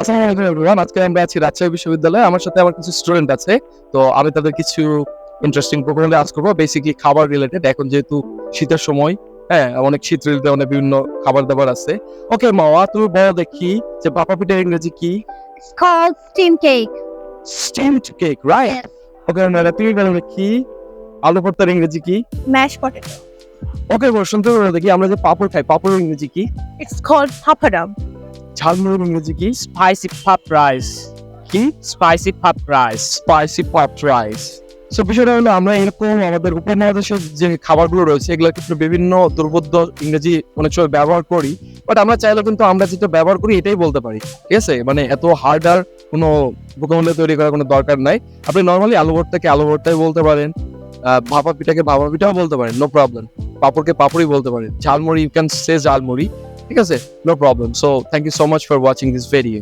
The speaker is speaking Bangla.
আসসালামু আলাইকুম এভরিওয়ান। আজকে আমরা আছি রাজশাহী বিশ্ববিদ্যালয়ে। আমার সাথে আমার কিছু স্টুডেন্ট আছে। তো আমি তাদের কিছু ইন্টারেস্টিং প্রোগ্রামে আজ করবো। বেসিক্যালি খাবার রিলেটেড। এখন যেহেতু শীতের সময়, হ্যাঁ, অনেক শীত ঋতুতে অনেক বিভিন্ন খাবার-দাবার আছে। ওকে মাওয়া, তুমি বলো দেখি যে ভাপা পিঠার ইংরেজি কি? It's called steam cake. Steamed cake, right? Yes. ওকে নাহলে তুমি বলো কি? আলু ভর্তার ইংরেজি কি? Mashed potato. ওকে শুনতে পারো দেখি আমরা যে পাপড় খাই, পাপড়ের ইংরেজি কি? It's called papadum. ঝালমুড়ির ইংরেজি কি? Spicy puffed rice. কি? Spicy puffed rice. Spicy popped rice. So বিষয়টা হলো আমরা এরকম আমাদের উপমহাদেশের যে খাবারগুলো রয়েছে এগুলোর ক্ষেত্রে বিভিন্ন দুর্বোধ্য ইংরেজি অনেক সময় ব্যবহার করি, বাট আমরা চাইলে কিন্তু আমরা যেটা ব্যবহার করি এটাই বলতে পারি, ঠিক আছে? মানে এত হার্ড আর কোনো ভোকাবুলারি তৈরি করার কোনো দরকার নাই। আপনি নর্মালি আলু ভর্তাকে আলু ভর্তাই বলতে পারেন, ভাপা পিঠাকে ভাপা পিঠাও বলতে পারেন, নো প্রবলেম। পাপড়কে পাপড়ই বলতে পারেন, jhalmuri you can say jhalmuri, ঠিক আছে? No problem. So thank you so much for watching this video.